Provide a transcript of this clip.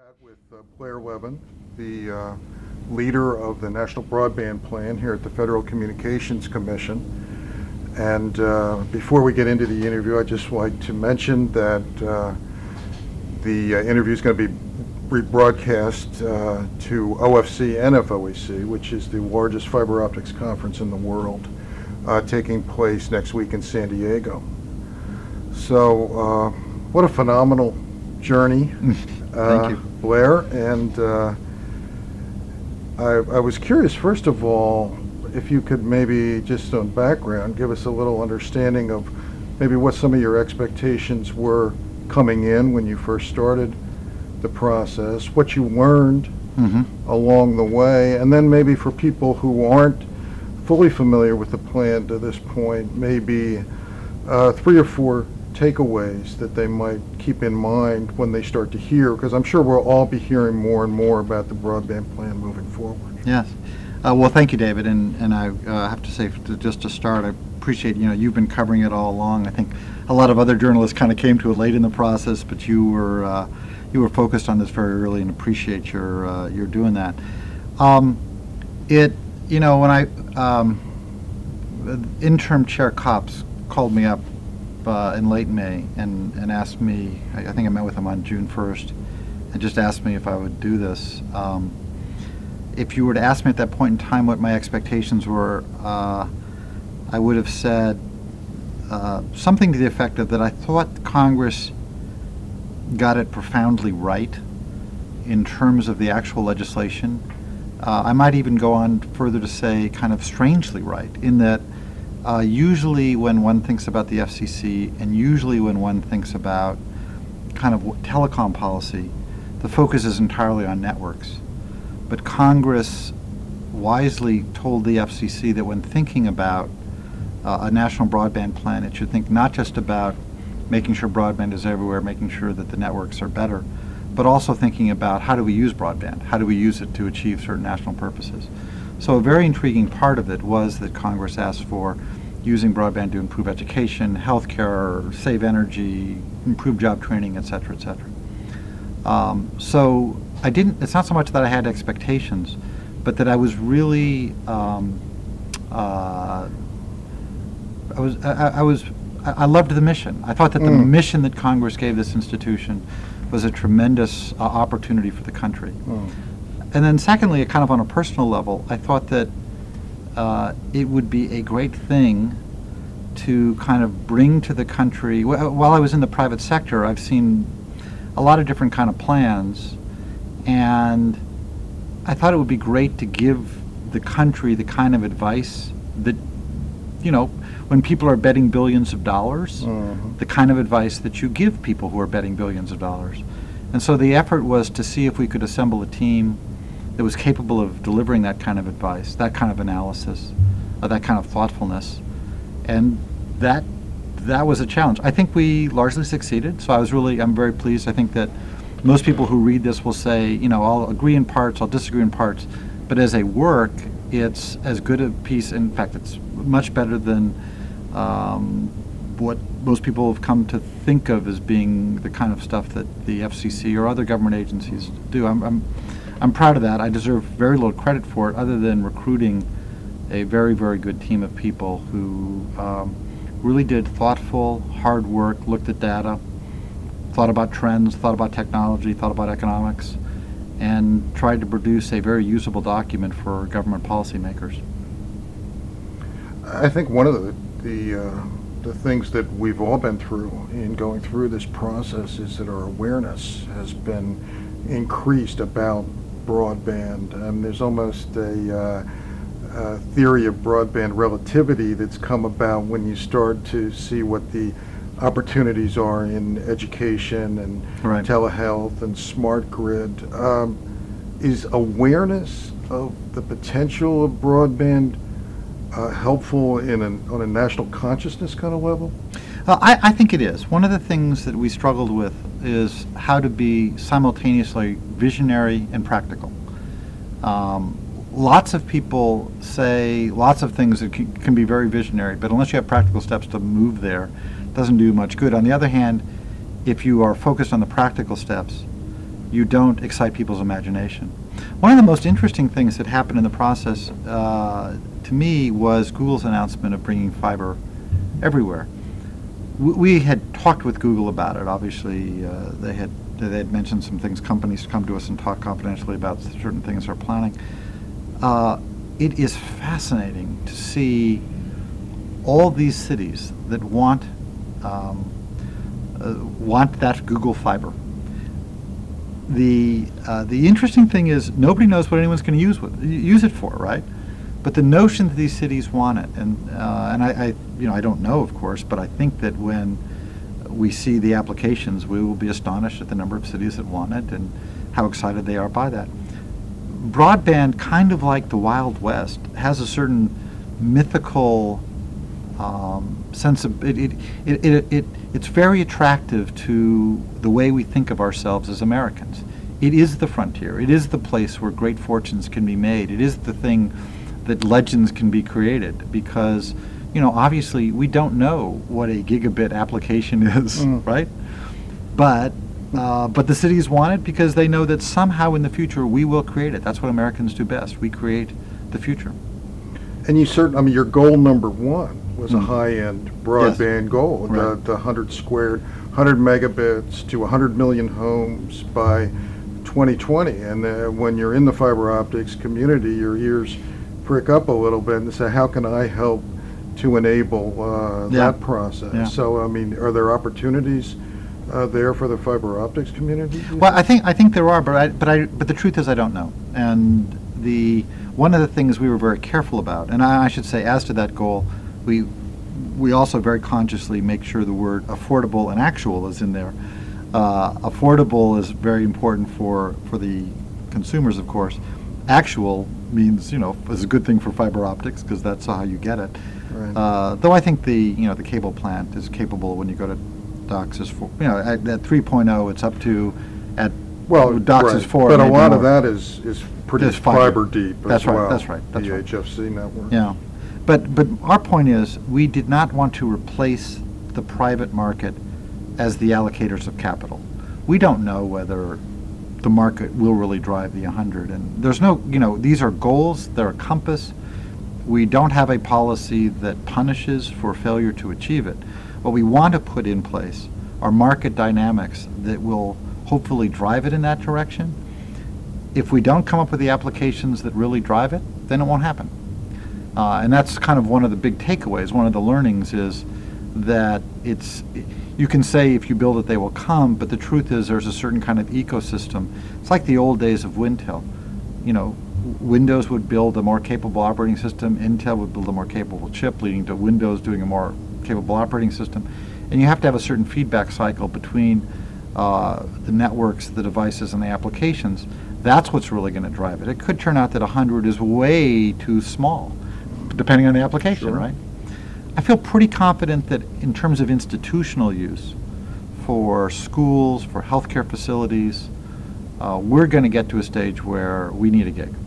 chat with Blair Levin, the leader of the National Broadband Plan here at the Federal Communications Commission. And before we get into the interview, I'd just like to mention that the interview is going to be rebroadcast to OFC and FOAC, which is the largest fiber optics conference in the world, taking place next week in San Diego. So what a phenomenal journey, Thank you, Blair. And I was curious, first of all, if you could maybe just on background give us a little understanding of maybe what some of your expectations were coming in when you first started the process, what you learned along the way, and then maybe for people who aren't fully familiar with the plan to this point, maybe 3 or 4 takeaways that they might keep in mind when they start to hear, because I'm sure we'll all be hearing more and more about the broadband plan moving forward. Yes. Well, thank you, David. And I have to say, just to start, I appreciate, you've been covering it all along. I think a lot of other journalists kind of came to it late in the process, but you were focused on this very early, and appreciate your doing that. When interim chair Copps called me up in late May and asked me, I think I met with him on June 1st, and just asked me if I would do this. If you were to ask me at that point in time what my expectations were, I would have said something to the effect of that I thought Congress got it profoundly right in terms of the actual legislation. I might even go on further to say kind of strangely right, in that usually when one thinks about the FCC, and usually when one thinks about kind of telecom policy, the focus is entirely on networks. But Congress wisely told the FCC that when thinking about a national broadband plan, it should think not just about making sure broadband is everywhere, making sure that the networks are better, but also thinking about how do we use broadband? How do we use it to achieve certain national purposes? So a very intriguing part of it was that Congress asked for using broadband to improve education, healthcare, save energy, improve job training, et cetera, et cetera. So it's not so much that I had expectations, but that I was really, I loved the mission. I thought that the mission that Congress gave this institution was a tremendous opportunity for the country. And then secondly, kind of on a personal level, I thought that it would be a great thing to kind of bring to the country. While I was in the private sector, I've seen a lot of different kind of plans, and I thought it would be great to give the country the kind of advice that, when people are betting billions of dollars, the kind of advice that you give people who are betting billions of dollars. And so the effort was to see if we could assemble a team that was capable of delivering that kind of advice, that kind of analysis, that kind of thoughtfulness. And that was a challenge. I think we largely succeeded, so I'm very pleased. I think that most people who read this will say, I'll agree in parts, I'll disagree in parts, but as a work, it's as good a piece. In fact, it's much better than what most people have come to think of as being the kind of stuff that the FCC or other government agencies do. I'm proud of that. I deserve very little credit for it, other than recruiting a very, very good team of people who really did thoughtful, hard work, looked at data, thought about trends, thought about technology, thought about economics, and tried to produce a very usable document for government policymakers. I think one of the things that we've all been through in going through this process is that our awareness has been increased about broadband. There's almost a theory of broadband relativity that's come about when you start to see what the opportunities are in education and telehealth and smart grid. Is awareness of the potential of broadband helpful on a national consciousness kind of level? I think it is. One of the things that we struggled with is how to be simultaneously visionary and practical. Lots of people say lots of things that can be very visionary, but unless you have practical steps to move there, it doesn't do much good. On the other hand, if you are focused on the practical steps, you don't excite people's imagination. One of the most interesting things that happened in the process, to me, was Google's announcement of bringing fiber everywhere. We had talked with Google about it. Obviously, they had mentioned some things. Companies come to us and talk confidentially about certain things they're planning. It is fascinating to see all these cities that want that Google fiber. The interesting thing is nobody knows what anyone's going to use it for, right? But the notion that these cities want it, and I don't know, of course, but I think that when we see the applications, we will be astonished at the number of cities that want it and how excited they are by that. Broadband, kind of like the Wild West, has a certain mythical sense of it's very attractive to the way we think of ourselves as Americans. It is the frontier. It is the place where great fortunes can be made. It is the thing that legends can be created, because obviously we don't know what a gigabit application is, right? But the cities want it because they know that somehow in the future we will create it. That's what Americans do best. We create the future. And your goal number one was a high-end broadband goal, right. the 100 megabits to 100 million homes by 2020. And when you're in the fiber optics community, your ears prick up a little bit and say, how can I help to enable that process? Yeah. So, are there opportunities there for the fiber optics community? Well, I think there are, but the truth is I don't know. And one of the things we were very careful about, and I should say, as to that goal, we also very consciously make sure the word affordable and actual is in there. Affordable is very important for the consumers, of course. Actual means, is a good thing for fiber optics because that's how you get it. Right. Though I think the cable plant is capable when you go to DOCSIS 4. At 3.0, it's up to DOCSIS right. 4. But a lot of that is pretty fiber deep that's as right, well. That's right. That's the right. HFC network. Yeah, but our point is we did not want to replace the private market as the allocators of capital. We don't know whether the market will really drive the 100, and there's no, these are goals. They're a compass. We don't have a policy that punishes for failure to achieve it. What we want to put in place are market dynamics that will hopefully drive it in that direction. If we don't come up with the applications that really drive it, then it won't happen. And that's kind of one of the big takeaways. One of the learnings is that you can say if you build it, they will come, but the truth is there's a certain kind of ecosystem. It's like the old days of Wintel. Windows would build a more capable operating system, Intel would build a more capable chip, leading to Windows doing a more capable operating system. And you have to have a certain feedback cycle between the networks, the devices, and the applications. That's what's really going to drive it. It could turn out that 100 is way too small, depending on the application, Sure. right? I feel pretty confident that in terms of institutional use, for schools, for healthcare facilities, we're going to get to a stage where we need a gig.